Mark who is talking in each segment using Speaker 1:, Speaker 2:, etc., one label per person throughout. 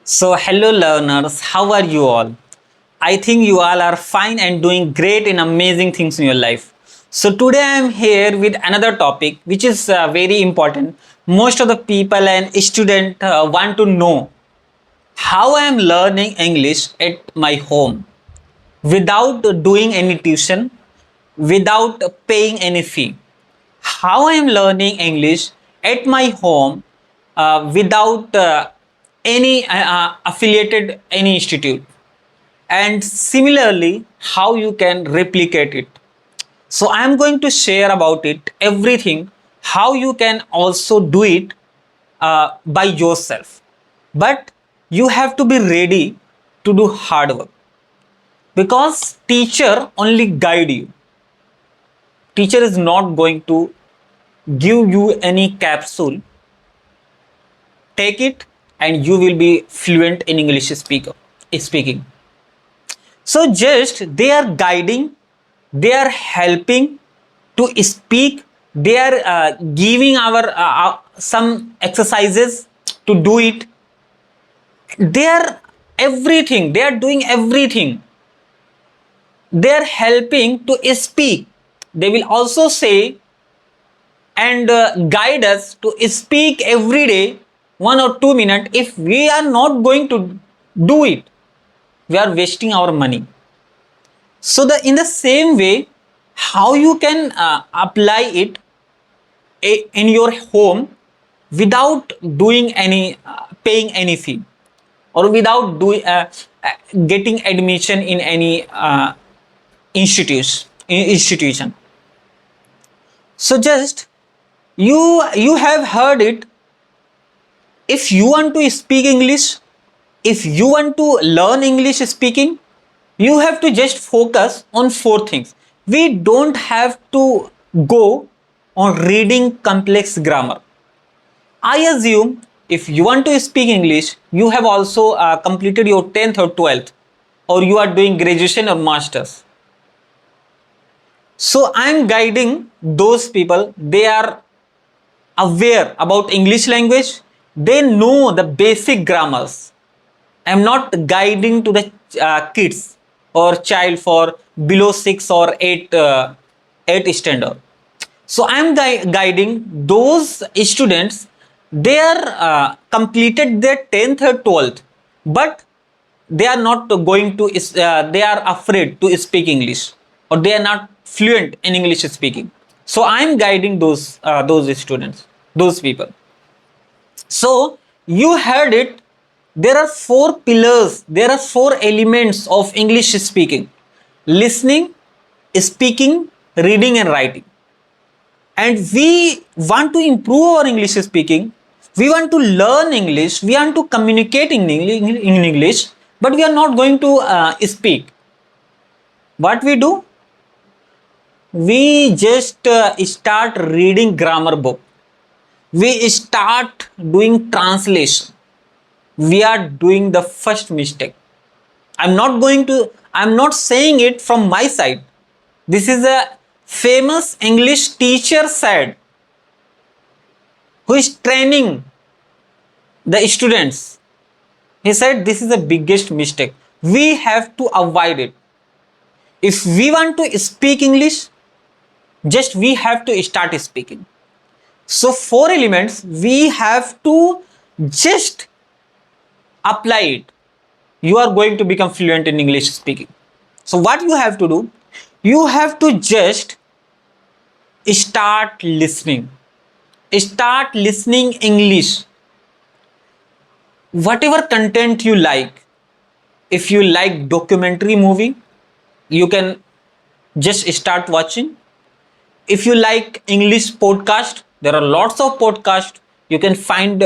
Speaker 1: So, hello learners, how are you all? I think you all are fine and doing great and amazing things in your life. So, today I am here with another topic which is very important. Most of the people and students want to know how I am learning English at my home without doing any tuition, without paying any fee. How I am learning English at my home without any affiliated any institute, and similarly how you can replicate it. So I am going to share about it everything, how you can also do it by yourself, but you have to be ready to do hard work because teacher only guide you. Teacher is not going to give you any capsule. Take it and you will be fluent in English speaking. So just they are guiding, they are helping to speak, they are giving our some exercises to do it. They are everything, they are doing everything. They are helping to speak. They will also say and guide us to speak every day 1 or 2 minutes. If we are not going to do it, we are wasting our money. So the in the same way, how you can apply it in your home without doing any paying any fee, or without doing getting admission in any institution. So just you have heard it. If you want to speak English, if you want to learn English speaking, you have to just focus on four things. We don't have to go on reading complex grammar. I assume if you want to speak English, you have also completed your 10th or 12th, or you are doing graduation or masters. So I am guiding those people. They are aware about English language, they know the basic grammars. I am not guiding to the kids or child for below 6 or 8 8 standard. So I am guiding those students. They are completed their 10th or 12th, but they are not going to they are afraid to speak English, or they are not fluent in English speaking. So I am guiding those students, those people. So you heard it. There are four pillars, there are four elements of English speaking: listening, speaking, reading, and writing. And we want to improve our English speaking. We want to learn English. We want to communicate in English, but we are not going to speak. What we do? We just start reading grammar book. We start doing translation. We are doing the first mistake. I'm not saying it from my side. This is a famous English teacher said, who is training the students. He said this is the biggest mistake. We have to avoid it. If we want to speak English, just we have to start speaking. So four elements we have to just apply it. You are going to become fluent in English speaking. So what you have to do? You have to just start listening. Start listening English. Whatever content you like. If you like documentary movie, you can just start watching. If you like English podcast, there are lots of podcasts you can find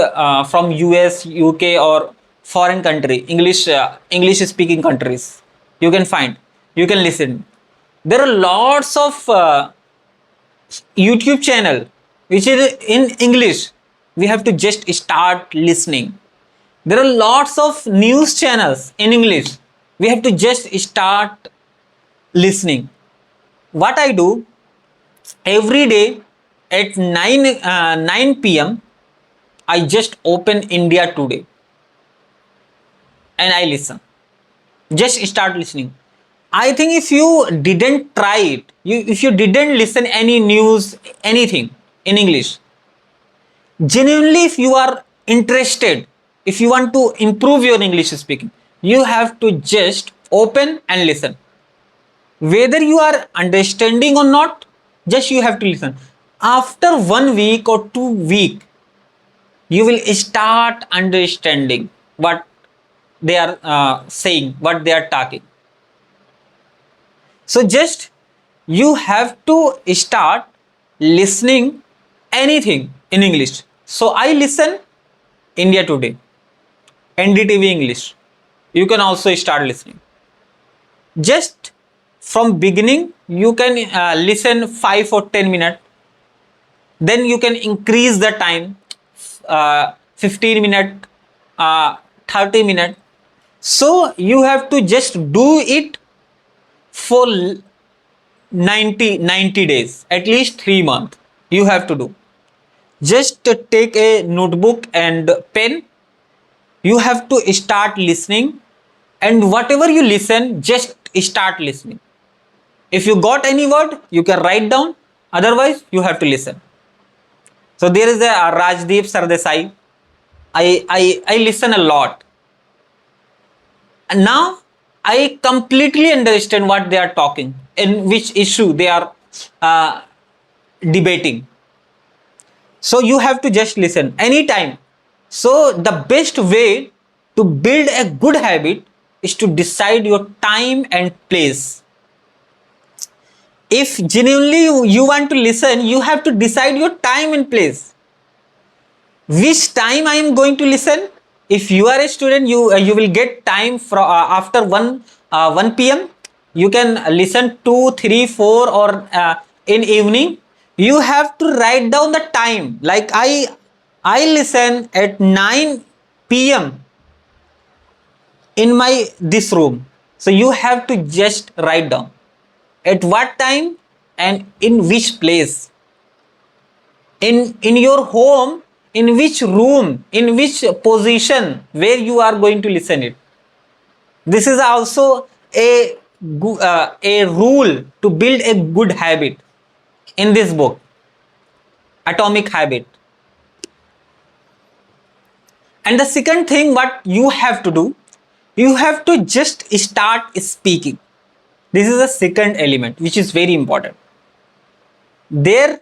Speaker 1: from US, UK, or foreign country, English speaking countries. You can find, you can listen. There are lots of YouTube channel which is in English. We have to just start listening. There are lots of news channels in English. We have to just start listening. What I do, every day at 9 p.m. I just open India Today. and I listen. Just start listening. I think if you didn't try it, if you didn't listen any news, anything in English, genuinely, if you are interested, if you want to improve your English speaking, you have to just open and listen. Whether you are understanding or not, just you have to listen. After 1 week or 2 week, you will start understanding what they are saying, what they are talking. So just you have to start listening anything in English. So I listen India Today, NDTV English. You can also start listening. Just from beginning, you can listen 5 or 10 minutes. Then you can increase the time, 15 minutes, 30 minutes. So you have to just do it for 90 days, at least 3 months. You have to do. Just take a notebook and pen. You have to start listening, and whatever you listen, just start listening. If you got any word, you can write down. Otherwise, you have to listen. So there is a Rajdeep Sardesai. I listen a lot. And now I completely understand what they are talking, in which issue they are uh, debating. So you have to just listen anytime. So the best way to build a good habit is to decide your time and place. If genuinely you want to listen, you have to decide your time and place. Which time I am going to listen? If you are a student, you will get time from after 1 p.m. You can listen 2, 3, 4, or in evening. You have to write down the time. Like I listen at 9 p.m. in my this room. So you have to just write down at what time and in which place. In your home, in which room, in which position, where you are going to listen it. This is also a rule to build a good habit in this book, Atomic Habit. And the second thing what you have to do, you have to just start speaking. This is the second element which is very important. There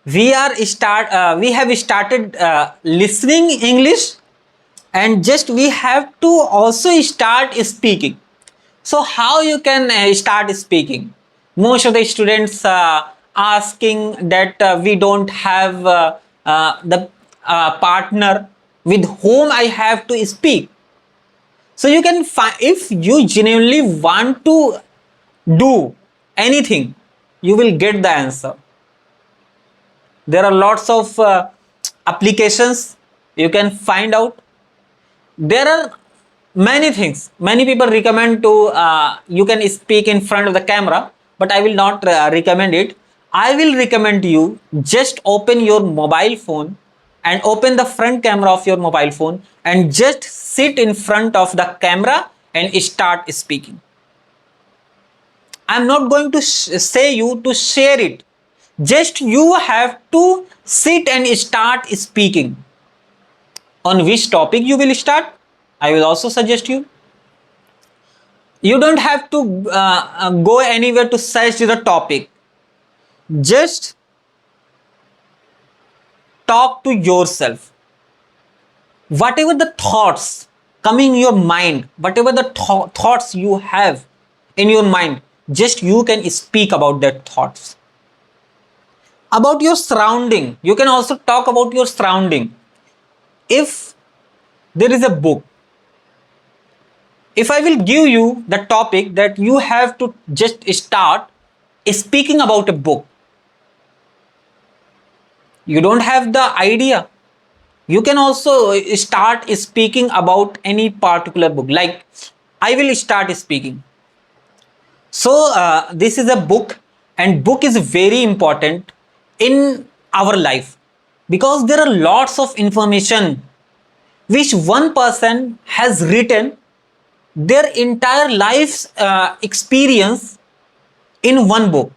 Speaker 1: we have started listening English, and just we have to also start speaking. So how you can start speaking? Most of the students asking that we don't have the partner with whom I have to speak. So you can find, if you genuinely want to do anything, you will get the answer. There are lots of applications you can find out. There are many things. Many people recommend to you can speak in front of the camera, but I will not recommend it. I will recommend you just open your mobile phone and open the front camera of your mobile phone and just sit in front of the camera and start speaking. I'm not going to say you to share it. Just you have to sit and start speaking. On which topic you will start, I will also suggest you. You don't have to go anywhere to search the topic. Just talk to yourself. Whatever the thoughts coming in your mind, whatever the thoughts you have in your mind, just you can speak about that thoughts. About your surrounding, you can also talk about your surrounding. If there is a book, if I will give you the topic that you have to just start speaking about a book, you don't have the idea, you can also start speaking about any particular book. Like I will start speaking. So this is a book, and book is very important in our life because there are lots of information which one person has written their entire life's experience in one book.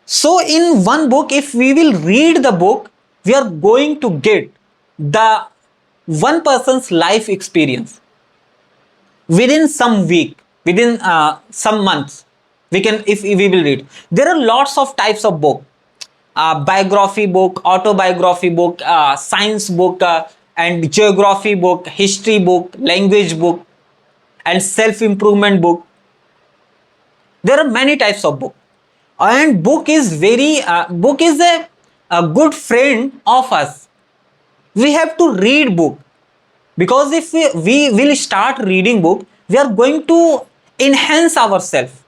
Speaker 1: So in one book, if we will read the book, we are going to get the one person's life experience within some week, within some months. We can, if we will read. There are lots of types of book: biography book, autobiography book, science book, and geography book, history book, language book, and self improvement book. There are many types of book, and book is a good friend of us. We have to read book, because if we will start reading book, we are going to enhance ourselves.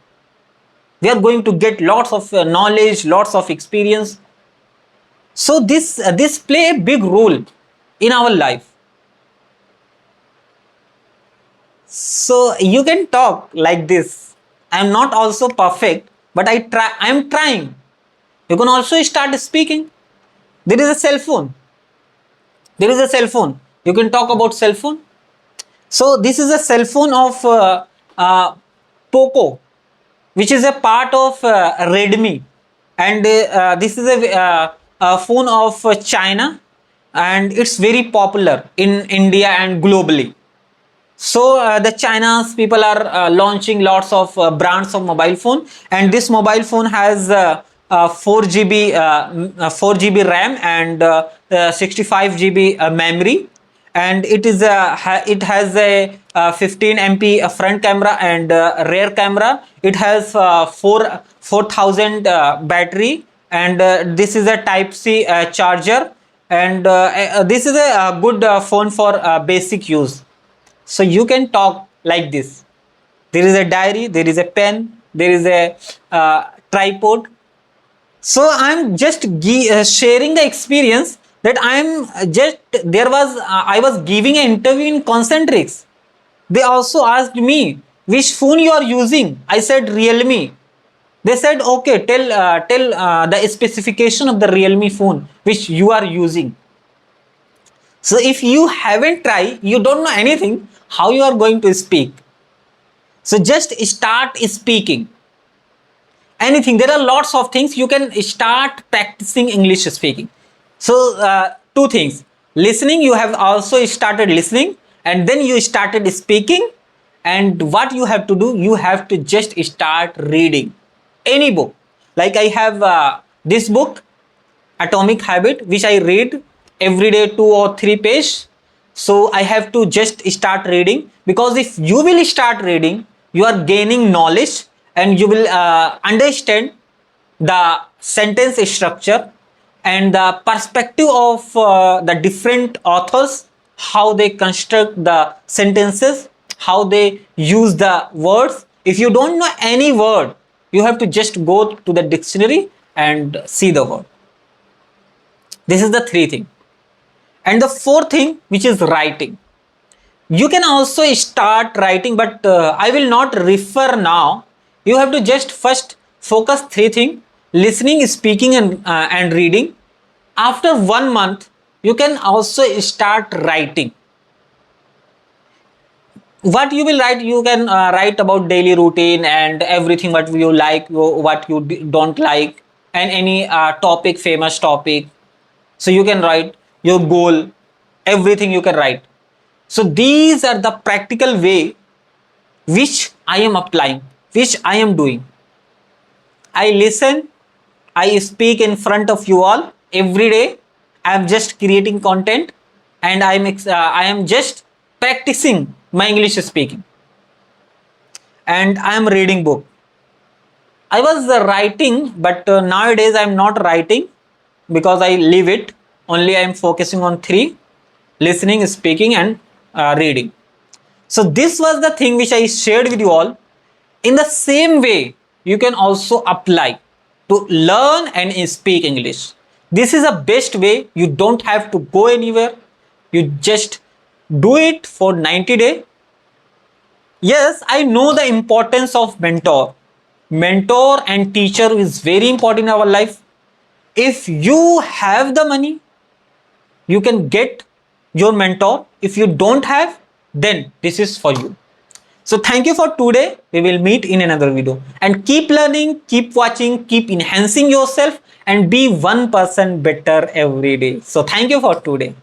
Speaker 1: We are going to get lots of knowledge, lots of experience. So this play a big role in our life. So you can talk like this. I am not also perfect, but I am trying. You can also start speaking. There is a cell phone. There is a cell phone. You can talk about cell phone. So this is a cell phone of Poco, which is a part of Redmi, and this is a phone of China, and it's very popular in India and globally. So the China's people are launching lots of brands of mobile phone, and this mobile phone has 4 GB 4 GB RAM and 65 GB memory, and it has a 15 MP front camera and rear camera. It has 4000 battery, and this is a Type C charger, and this is a good phone for basic use. So you can talk like this. There is a diary, there is a pen, there is a tripod. So I'm just sharing the experience that I was giving an interview in Concentrix. They also asked me which phone you are using. I said Realme. They said, okay, tell the specification of the Realme phone which you are using. So if you haven't tried, you don't know anything, how you are going to speak. So just start speaking. Anything. There are lots of things you can start practicing English speaking. So two things: listening. You have also started listening, and then you started speaking. And what you have to do, you have to just start reading any book. Like I have this book, Atomic Habit, which I read every day 2 or 3 pages. So I have to just start reading, because if you will start reading, you are gaining knowledge, and you will understand the sentence structure and the perspective of the different authors, how they construct the sentences, how they use the words. If you don't know any word, you have to just go to the dictionary and see the word. This is the three thing. And the fourth thing, which is writing. You can also start writing, but I will not refer now. You have to just first focus three things: listening, speaking, and reading. After 1 month, you can also start writing. What you will write, you can write about daily routine and everything, what you like, what you don't like, and any topic, famous topic. So you can write your goal, everything you can write. So these are the practical way which I am applying, which I am doing. I listen, I speak in front of you all every day. I am just creating content, and I am just practicing my English speaking, and I am reading book. I was writing, but nowadays I am not writing, because I leave it. Only I am focusing on three: listening, speaking, and reading. So this was the thing which I shared with you all. In the same way, you can also apply to learn and speak English. This is the best way. You don't have to go anywhere. You just do it for 90 days. Yes, I know the importance of mentor. Mentor and teacher is very important in our life. If you have the money, you can get your mentor. If you don't have, then this is for you. So thank you for today. We will meet in another video, and keep learning, keep watching, keep enhancing yourself, and be 1% better every day. So thank you for today.